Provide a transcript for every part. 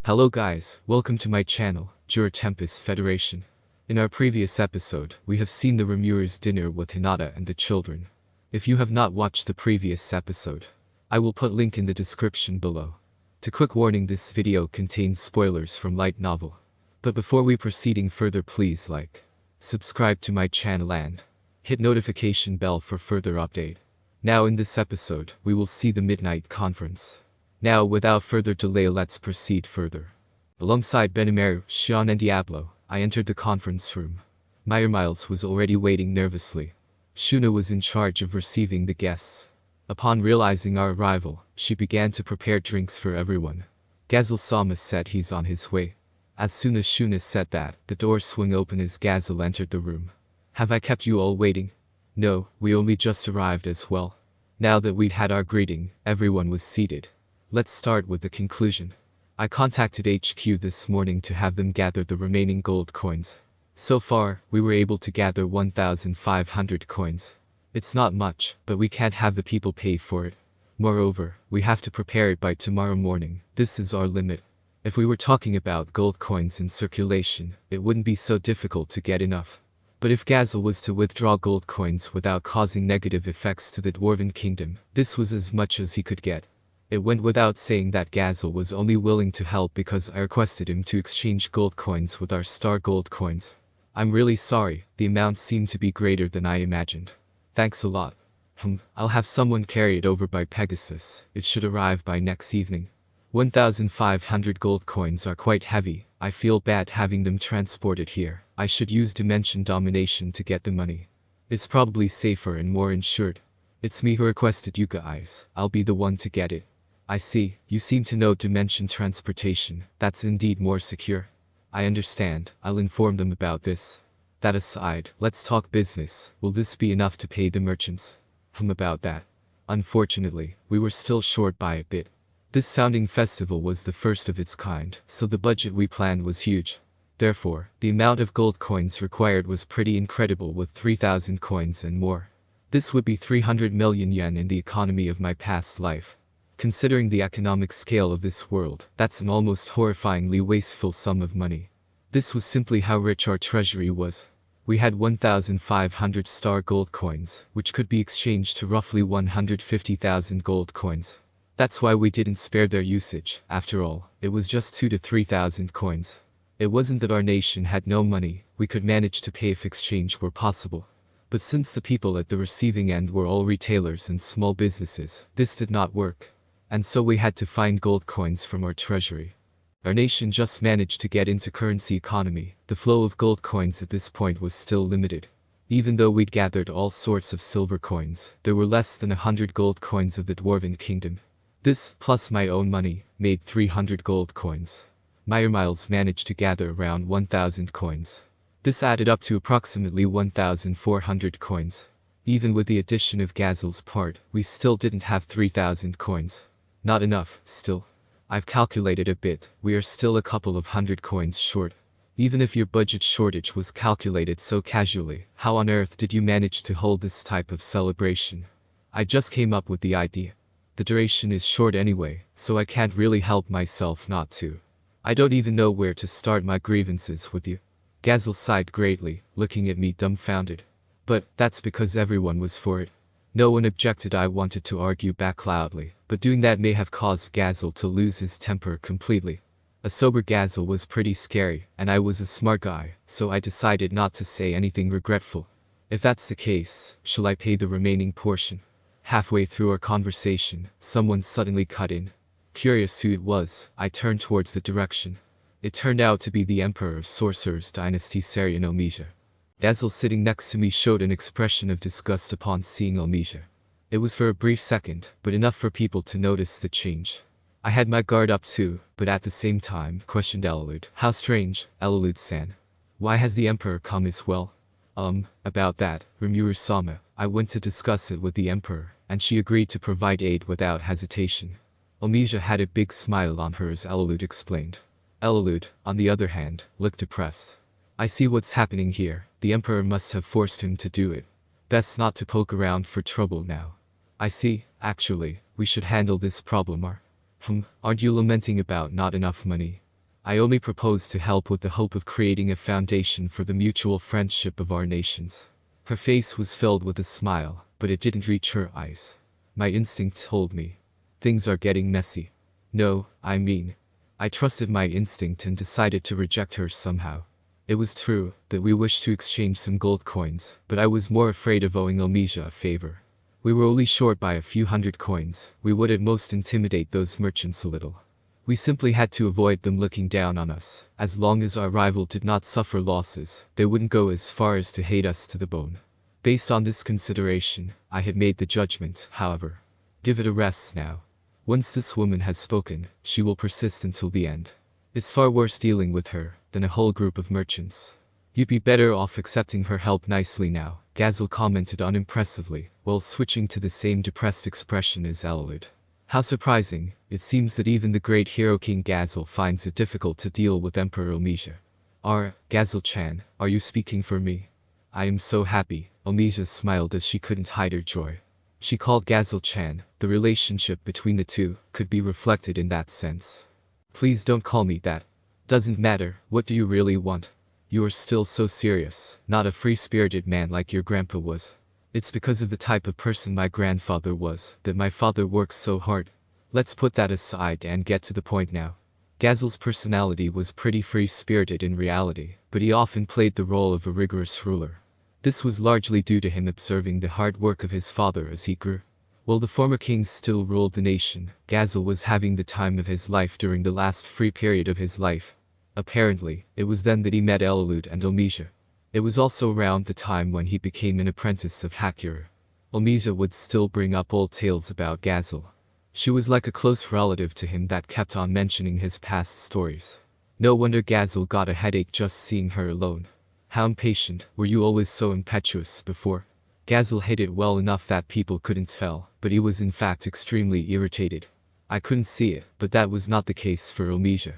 Hello guys, welcome to my channel, Jura Tempest Federation. In our previous episode, we have seen the Rimuru's dinner with Hinata and the children. If you have not watched the previous episode, I will put link in the description below. To quick warning, this video contains spoilers from light novel. But before we proceeding further, please like, subscribe to my channel and hit notification bell for further update. Now in this episode, we will see the Midnight Conference. Now without further delay, let's proceed further. Alongside Benimaru, Shion and Diablo, I entered the conference room. Miles was already waiting nervously. Shuna was in charge of receiving the guests. Upon realizing our arrival, she began to prepare drinks for everyone. Gazelle-sama said he's on his way. As soon as Shuna said that, the door swung open as Gazelle entered the room. Have I kept you all waiting? No, we only just arrived as well. Now that we'd had our greeting, everyone was seated. Let's start with the conclusion. I contacted HQ this morning to have them gather the remaining gold coins. So far, we were able to gather 1,500 coins. It's not much, but we can't have the people pay for it. Moreover, we have to prepare it by tomorrow morning. This is our limit. If we were talking about gold coins in circulation, it wouldn't be so difficult to get enough. But if Gazelle was to withdraw gold coins without causing negative effects to the Dwarven Kingdom, this was as much as he could get. It went without saying that Gazelle was only willing to help because I requested him to exchange gold coins with our star gold coins. I'm really sorry, the amount seemed to be greater than I imagined. Thanks a lot. I'll have someone carry it over by Pegasus. It should arrive by next evening. 1,500 gold coins are quite heavy. I feel bad having them transported here. I should use Dimension Domination to get the money. It's probably safer and more insured. It's me who requested you guys. I'll be the one to get it. I see, you seem to know Dimension Transportation. That's indeed more secure. I understand, I'll inform them about this. That aside, let's talk business. Will this be enough to pay the merchants? About that. Unfortunately, we were still short by a bit. This founding festival was the first of its kind, so the budget we planned was huge. Therefore, the amount of gold coins required was pretty incredible, with 3,000 coins and more. This would be 300 million yen in the economy of my past life. Considering the economic scale of this world, that's an almost horrifyingly wasteful sum of money. This was simply how rich our treasury was. We had 1,500 star gold coins, which could be exchanged to roughly 150,000 gold coins. That's why we didn't spare their usage. After all, it was just 2,000 to 3,000 coins. It wasn't that our nation had no money, we could manage to pay if exchange were possible. But since the people at the receiving end were all retailers and small businesses, this did not work. And so we had to find gold coins from our treasury. Our nation just managed to get into currency economy. The flow of gold coins at this point was still limited. Even though we'd gathered all sorts of silver coins, there were less than 100 gold coins of the Dwarven Kingdom. This, plus my own money, made 300 gold coins. Miles managed to gather around 1,000 coins. This added up to approximately 1,400 coins. Even with the addition of Gazelle's part, we still didn't have 3,000 coins. Not enough, still. I've calculated a bit, we are still a couple of hundred coins short. Even if your budget shortage was calculated so casually, how on earth did you manage to hold this type of celebration? I just came up with the idea. The duration is short anyway, so I can't really help myself not to. I don't even know where to start my grievances with you. Gazelle sighed greatly, looking at me dumbfounded. But that's because everyone was for it. No one objected. I wanted to argue back loudly, but doing that may have caused Gazelle to lose his temper completely. A sober Gazelle was pretty scary, and I was a smart guy, so I decided not to say anything regretful. If that's the case, shall I pay the remaining portion? Halfway through our conversation, someone suddenly cut in. Curious who it was, I turned towards the direction. It turned out to be the Emperor of Sorcerer's Dynasty, Sarian Omija. Gazelle sitting next to me showed an expression of disgust upon seeing Omija. It was for a brief second, but enough for people to notice the change. I had my guard up too, but at the same time, questioned Elude. How strange, Elude-san. Why has the Emperor come as well? About that, Rimuru-sama, I went to discuss it with the Emperor, and she agreed to provide aid without hesitation. Omija had a big smile on her as Elude explained. Elude, on the other hand, looked depressed. I see what's happening here, the Emperor must have forced him to do it. Best not to poke around for trouble now. I see, actually, we should handle this problem. Aren't you lamenting about not enough money? I only proposed to help with the hope of creating a foundation for the mutual friendship of our nations. Her face was filled with a smile, but it didn't reach her eyes. My instinct told me. Things are getting messy. No, I mean, I trusted my instinct and decided to reject her somehow. It was true that we wished to exchange some gold coins, but I was more afraid of owing Omija a favor. We were only short by a few hundred coins. We would at most intimidate those merchants a little. We simply had to avoid them looking down on us. As long as our rival did not suffer losses, they wouldn't go as far as to hate us to the bone. Based on this consideration, I had made the judgment, however. Give it a rest now. Once this woman has spoken, she will persist until the end. It's far worse dealing with her than a whole group of merchants. You'd be better off accepting her help nicely now, Gazelle commented unimpressively, while switching to the same depressed expression as Elalud. How surprising, it seems that even the great hero King Gazelle finds it difficult to deal with Emperor Omija. Gazelle-chan, are you speaking for me? I am so happy, Omija smiled as she couldn't hide her joy. She called Gazelle-chan, the relationship between the two could be reflected in that sense. Please don't call me that. Doesn't matter, what do you really want? You are still so serious, not a free-spirited man like your grandpa was. It's because of the type of person my grandfather was that my father works so hard. Let's put that aside and get to the point now. Gazelle's personality was pretty free-spirited in reality, but he often played the role of a rigorous ruler. This was largely due to him observing the hard work of his father as he grew. While the former king still ruled the nation, Gazelle was having the time of his life during the last free period of his life. Apparently, it was then that he met Elalud and Omija. It was also around the time when he became an apprentice of Hakura. Omija would still bring up old tales about Gazelle. She was like a close relative to him that kept on mentioning his past stories. No wonder Gazelle got a headache just seeing her alone. How impatient, were you always so impetuous before? Gazelle hated well enough that people couldn't tell, but he was in fact extremely irritated. I couldn't see it, but that was not the case for Omija.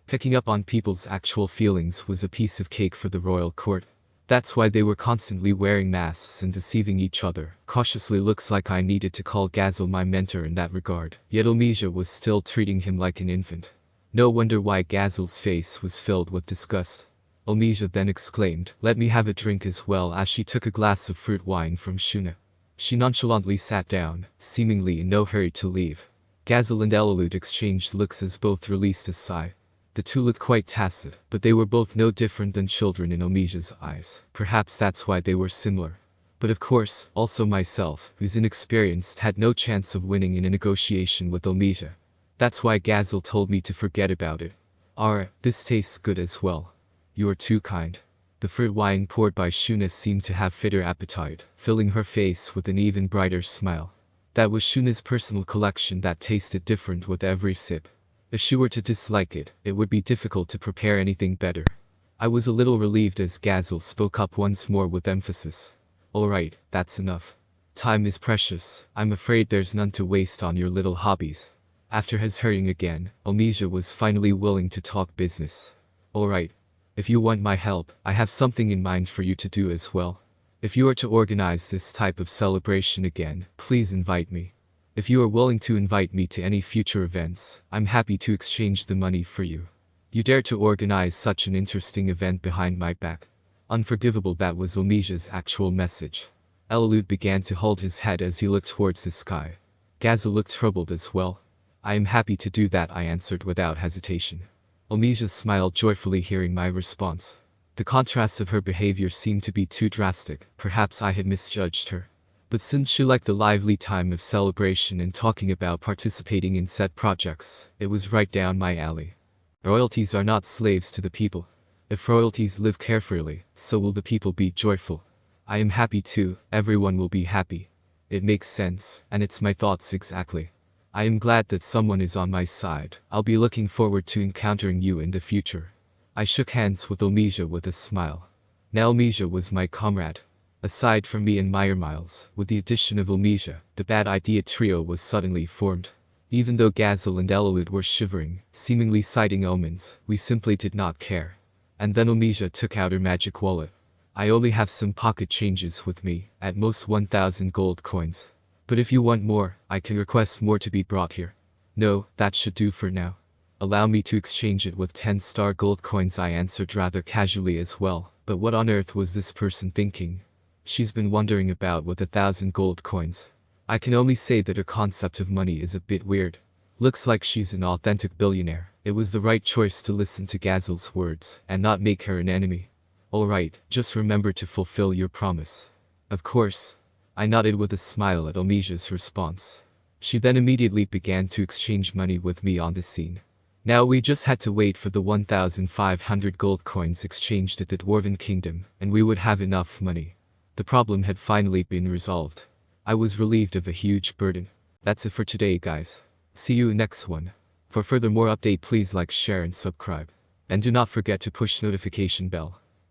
Picking up on people's actual feelings was a piece of cake for the royal court. That's why they were constantly wearing masks and deceiving each other. Cautiously looks like I needed to call Gazelle my mentor in that regard. Yet Omija was still treating him like an infant. No wonder why Gazelle's face was filled with disgust. Omija then exclaimed, "Let me have a drink as well," as she took a glass of fruit wine from Shuna. She nonchalantly sat down, seemingly in no hurry to leave. Gazelle and Elalud exchanged looks as both released a sigh. The two looked quite tacit, but they were both no different than children in Omija's eyes. Perhaps that's why they were similar. But of course, also myself, who's inexperienced, had no chance of winning in a negotiation with Omija. That's why Gazelle told me to forget about it. This tastes good as well. You are too kind. The fruit wine poured by Shuna seemed to have fit her appetite, filling her face with an even brighter smile. That was Shuna's personal collection that tasted different with every sip. If she were to dislike it, it would be difficult to prepare anything better. I was a little relieved as Gazelle spoke up once more with emphasis. Alright, that's enough. Time is precious, I'm afraid there's none to waste on your little hobbies. After his hurrying again, Omija was finally willing to talk business. Alright. If you want my help, I have something in mind for you to do as well. If you are to organize this type of celebration again, please invite me. If you are willing to invite me to any future events, I'm happy to exchange the money for you. You dare to organize such an interesting event behind my back. Unforgivable, that was Omija's actual message. Elalud began to hold his head as he looked towards the sky. Gazelle looked troubled as well. I am happy to do that, I answered without hesitation. Omija smiled joyfully hearing my response. The contrast of her behavior seemed to be too drastic, perhaps I had misjudged her. But since she liked the lively time of celebration and talking about participating in set projects, it was right down my alley. Royalties are not slaves to the people. If royalties live carefully, so will the people be joyful. I am happy too, everyone will be happy. It makes sense, and it's my thoughts exactly. I am glad that someone is on my side. I'll be looking forward to encountering you in the future. I shook hands with Omija with a smile. Now Omija was my comrade. Aside from me and Miles, with the addition of Omija, the bad idea trio was suddenly formed. Even though Gazelle and Elalud were shivering, seemingly citing omens, we simply did not care. And then Omija took out her magic wallet. I only have some pocket changes with me, at most 1,000 gold coins. But if you want more, I can request more to be brought here. No, that should do for now. Allow me to exchange it with 10-star gold coins, I answered rather casually as well. But what on earth was this person thinking? She's been wondering about with 1,000 gold coins. I can only say that her concept of money is a bit weird. Looks like she's an authentic billionaire. It was the right choice to listen to Gazel's words and not make her an enemy. Alright, just remember to fulfill your promise. Of course. I nodded with a smile at Omisia's response. She then immediately began to exchange money with me on the scene. Now we just had to wait for the 1,500 gold coins exchanged at the Dwarven Kingdom, and we would have enough money. The problem had finally been resolved. I was relieved of a huge burden. That's it for today, guys. See you next one. For further more update, please like, share and subscribe. And do not forget to push notification bell.